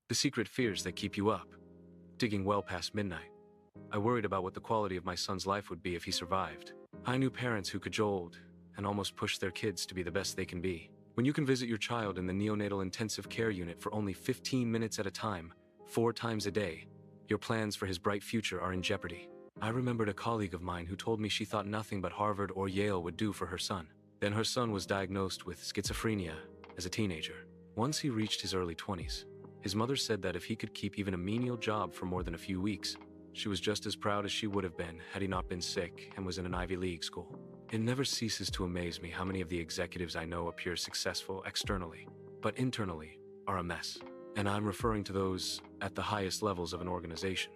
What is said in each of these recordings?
The secret fears that keep you up, digging well past midnight. I worried about what the quality of my son's life would be if he survived. I knew parents who cajoled and almost pushed their kids to be the best they can be. When you can visit your child in the neonatal intensive care unit for only 15 minutes at a time, 4 times a day, your plans for his bright future are in jeopardy. I remembered a colleague of mine who told me she thought nothing but Harvard or Yale would do for her son. Then her son was diagnosed with schizophrenia as a teenager. Once he reached his early 20s, his mother said that if he could keep even a menial job for more than a few weeks, she was just as proud as she would have been had he not been sick and was in an Ivy League school. It never ceases to amaze me how many of the executives I know appear successful externally, but internally are a mess. And I'm referring to those at the highest levels of an organization.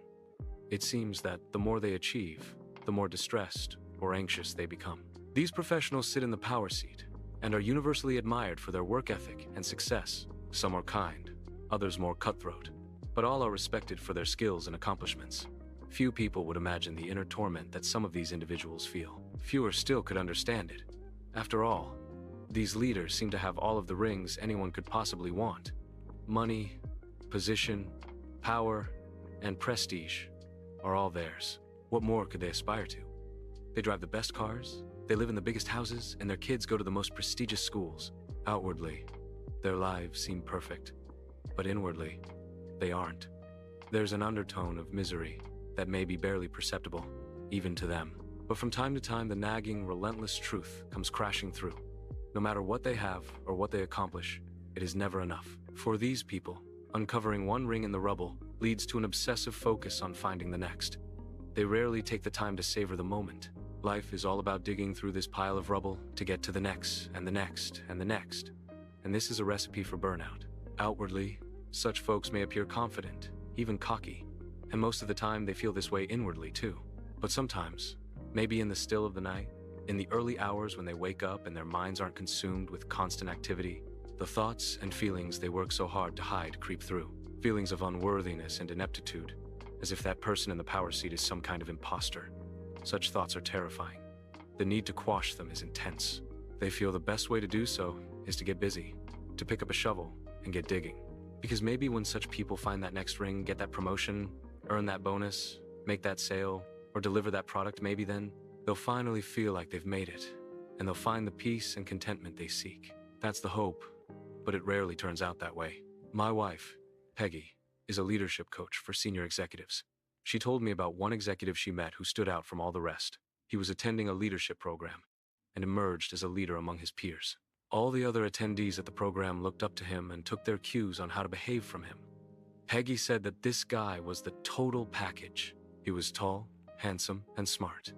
It seems that the more they achieve, the more distressed or anxious they become. These professionals sit in the power seat and are universally admired for their work ethic and success. Some are kind, others more cutthroat, but all are respected for their skills and accomplishments. Few people would imagine the inner torment that some of these individuals feel. Fewer still could understand it. After all, these leaders seem to have all of the rings anyone could possibly want. Money, position, power, and prestige are all theirs. What more could they aspire to? They drive the best cars, they live in the biggest houses, and their kids go to the most prestigious schools. Outwardly, their lives seem perfect, but inwardly, they aren't. There's an undertone of misery that may be barely perceptible, even to them. But from time to time, the nagging, relentless truth comes crashing through. No matter what they have or what they accomplish, it is never enough. For these people, uncovering one ring in the rubble leads to an obsessive focus on finding the next. They rarely take the time to savor the moment. Life is all about digging through this pile of rubble to get to the next, and the next, and the next. And this is a recipe for burnout. Outwardly, such folks may appear confident, even cocky, and most of the time they feel this way inwardly too. But sometimes, maybe in the still of the night, in the early hours when they wake up and their minds aren't consumed with constant activity, the thoughts and feelings they work so hard to hide creep through. Feelings of unworthiness and ineptitude, as if that person in the power seat is some kind of imposter. Such thoughts are terrifying. The need to quash them is intense. They feel the best way to do so is to get busy, to pick up a shovel and get digging. Because maybe when such people find that next ring, get that promotion, earn that bonus, make that sale, or deliver that product, maybe then they'll finally feel like they've made it, and they'll find the peace and contentment they seek. That's the hope, but it rarely turns out that way. My wife, Peggy, is a leadership coach for senior executives. She told me about one executive she met who stood out from all the rest. He was attending a leadership program and emerged as a leader among his peers. All the other attendees at the program looked up to him and took their cues on how to behave from him. Peggy said that this guy was the total package. He was tall, handsome, and smart.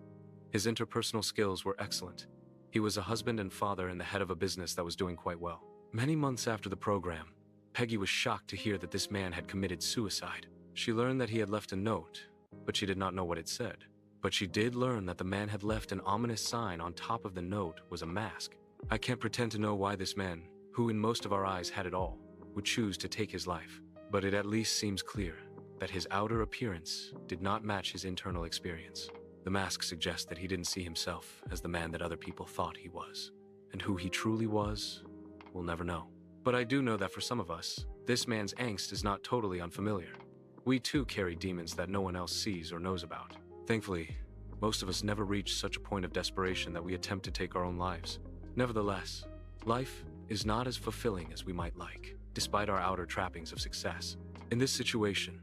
His interpersonal skills were excellent. He was a husband and father and the head of a business that was doing quite well. Many months after the program, Peggy was shocked to hear that this man had committed suicide. She learned that he had left a note, but she did not know what it said. But she did learn that the man had left an ominous sign on top of the note was a mask. I can't pretend to know why this man, who in most of our eyes had it all, would choose to take his life. But it at least seems clear that his outer appearance did not match his internal experience. The mask suggests that he didn't see himself as the man that other people thought he was. And who he truly was, we'll never know. But I do know that for some of us, this man's angst is not totally unfamiliar. We too carry demons that no one else sees or knows about. Thankfully, most of us never reach such a point of desperation that we attempt to take our own lives. Nevertheless, life is not as fulfilling as we might like, despite our outer trappings of success. In this situation,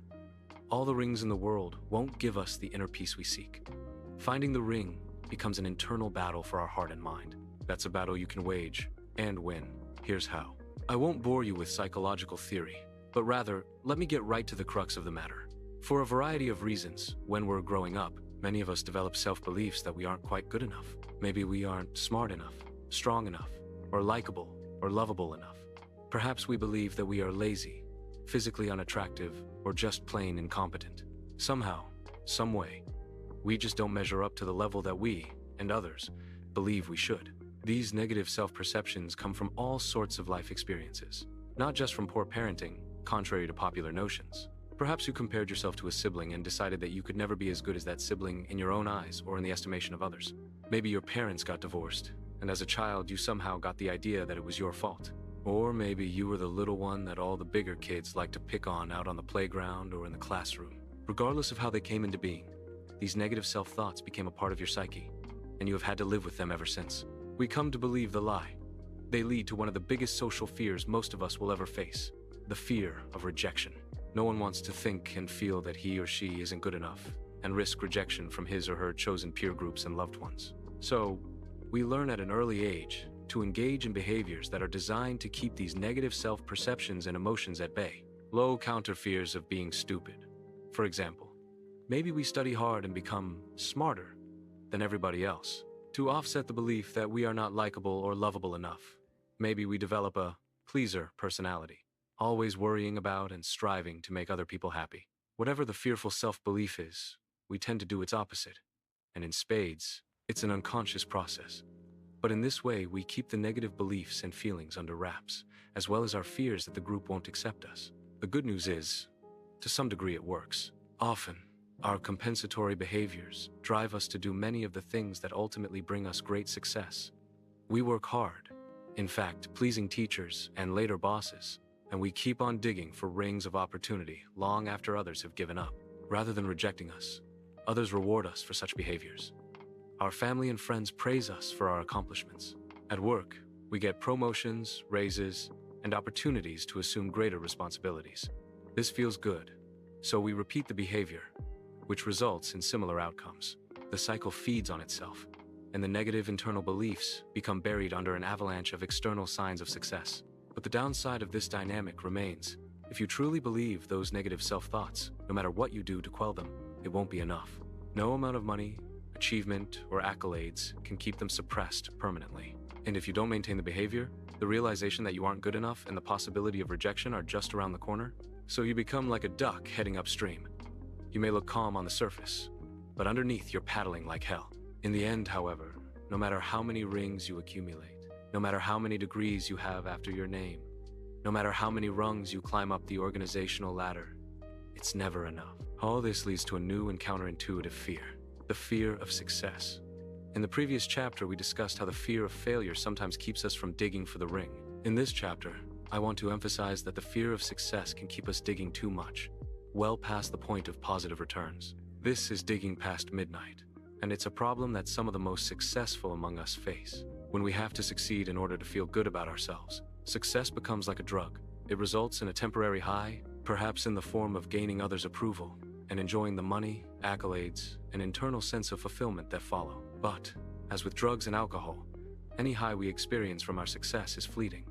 all the rings in the world won't give us the inner peace we seek. Finding the ring becomes an internal battle for our heart and mind. That's a battle you can wage and win. Here's how. I won't bore you with psychological theory, but rather, let me get right to the crux of the matter. For a variety of reasons, when we're growing up, many of us develop self-beliefs that we aren't quite good enough. Maybe we aren't smart enough, strong enough, or likable, or lovable enough. Perhaps we believe that we are lazy, physically unattractive, or just plain incompetent. Somehow, some way, we just don't measure up to the level that we, and others, believe we should. These negative self-perceptions come from all sorts of life experiences, not just from poor parenting, contrary to popular notions. Perhaps you compared yourself to a sibling and decided that you could never be as good as that sibling in your own eyes or in the estimation of others. Maybe your parents got divorced, and as a child you somehow got the idea that it was your fault. Or maybe you were the little one that all the bigger kids like to pick on out on the playground or in the classroom. Regardless of how they came into being, these negative self-thoughts became a part of your psyche, and you have had to live with them ever since. We come to believe the lie. They lead to one of the biggest social fears most of us will ever face, the fear of rejection. No one wants to think and feel that he or she isn't good enough, and risk rejection from his or her chosen peer groups and loved ones. So, we learn at an early age to engage in behaviors that are designed to keep these negative self-perceptions and emotions at bay. Low counter fears of being stupid. For example, maybe we study hard and become smarter than everybody else to offset the belief that we are not likable or lovable enough. Maybe we develop a pleaser personality, always worrying about and striving to make other people happy. Whatever the fearful self-belief is, we tend to do its opposite. And in spades, it's an unconscious process. But in this way, we keep the negative beliefs and feelings under wraps, as well as our fears that the group won't accept us. The good news is, to some degree it works. Often, our compensatory behaviors drive us to do many of the things that ultimately bring us great success. We work hard, in fact, pleasing teachers and later bosses, and we keep on digging for rings of opportunity long after others have given up. Rather than rejecting us, others reward us for such behaviors. Our family and friends praise us for our accomplishments. At work, we get promotions, raises, and opportunities to assume greater responsibilities. This feels good, so we repeat the behavior, which results in similar outcomes. The cycle feeds on itself, and the negative internal beliefs become buried under an avalanche of external signs of success. But the downside of this dynamic remains. If you truly believe those negative self-thoughts, no matter what you do to quell them, it won't be enough. No amount of money, achievement, or accolades can keep them suppressed permanently. And if you don't maintain the behavior, the realization that you aren't good enough and the possibility of rejection are just around the corner. So you become like a duck heading upstream. You may look calm on the surface, but underneath you're paddling like hell. In the end, however, no matter how many rings you accumulate, no matter how many degrees you have after your name, no matter how many rungs you climb up the organizational ladder, it's never enough. All this leads to a new and counterintuitive fear. The fear of success. In the previous chapter, we discussed how the fear of failure sometimes keeps us from digging for the ring. In this chapter, I want to emphasize that the fear of success can keep us digging too much, well past the point of positive returns. This is digging past midnight, and it's a problem that some of the most successful among us face. When we have to succeed in order to feel good about ourselves, success becomes like a drug. It results in a temporary high, perhaps in the form of gaining others' approval, and enjoying the money, accolades, and internal sense of fulfillment that follow. But, as with drugs and alcohol, any high we experience from our success is fleeting.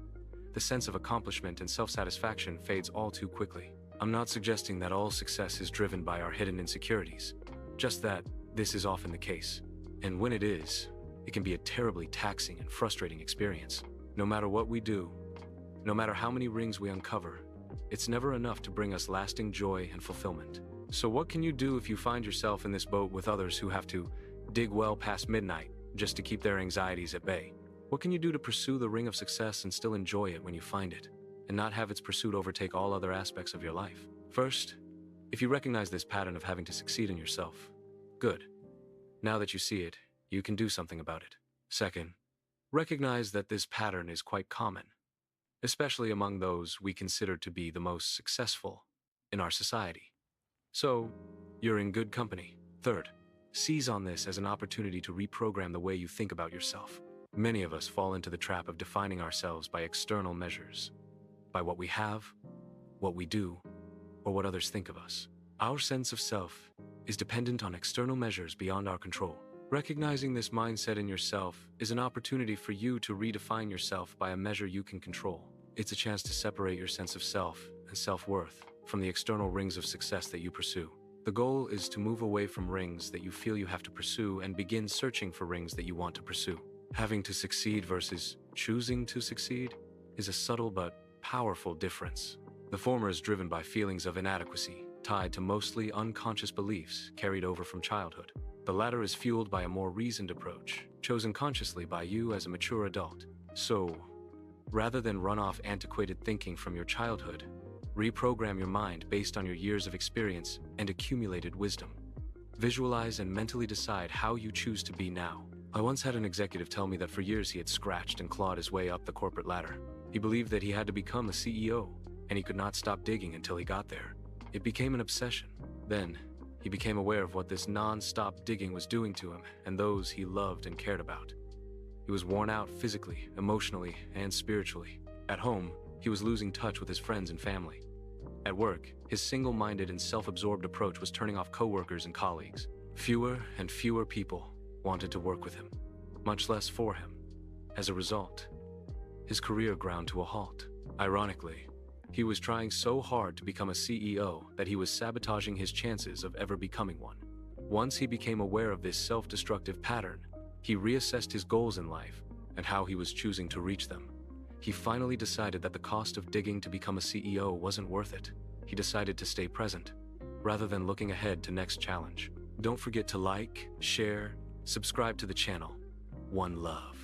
The sense of accomplishment and self-satisfaction fades all too quickly. I'm not suggesting that all success is driven by our hidden insecurities, just that this is often the case. And when it is, it can be a terribly taxing and frustrating experience. No matter what we do, no matter how many rings we uncover, it's never enough to bring us lasting joy and fulfillment. So what can you do if you find yourself in this boat with others who have to dig well past midnight just to keep their anxieties at bay? What can you do to pursue the ring of success and still enjoy it when you find it, and not have its pursuit overtake all other aspects of your life? First, if you recognize this pattern of having to succeed in yourself, good. Now that you see it, you can do something about it. Second, recognize that this pattern is quite common, especially among those we consider to be the most successful in our society. So, you're in good company. Third, seize on this as an opportunity to reprogram the way you think about yourself. Many of us fall into the trap of defining ourselves by external measures, by what we have, what we do, or what others think of us. Our sense of self is dependent on external measures beyond our control. Recognizing this mindset in yourself is an opportunity for you to redefine yourself by a measure you can control. It's a chance to separate your sense of self and self-worth from the external rings of success that you pursue. The goal is to move away from rings that you feel you have to pursue and begin searching for rings that you want to pursue. Having to succeed versus choosing to succeed is a subtle but powerful difference. The former is driven by feelings of inadequacy, tied to mostly unconscious beliefs carried over from childhood. The latter is fueled by a more reasoned approach, chosen consciously by you as a mature adult. So, rather than run off antiquated thinking from your childhood, reprogram your mind based on your years of experience and accumulated wisdom. Visualize and mentally decide how you choose to be now. I once had an executive tell me that for years he had scratched and clawed his way up the corporate ladder. He believed that he had to become a CEO, and he could not stop digging until he got there. It became an obsession. Then, he became aware of what this non-stop digging was doing to him and those he loved and cared about. He was worn out physically, emotionally, and spiritually. At home, he was losing touch with his friends and family. At work, his single-minded and self-absorbed approach was turning off coworkers and colleagues. Fewer and fewer people wanted to work with him, much less for him. As a result, his career ground to a halt. Ironically, he was trying so hard to become a CEO that he was sabotaging his chances of ever becoming one. Once he became aware of this self-destructive pattern, he reassessed his goals in life and how he was choosing to reach them. He finally decided that the cost of digging to become a CEO wasn't worth it. He decided to stay present, rather than looking ahead to next challenge. Don't forget to like, share, subscribe to the channel. One love.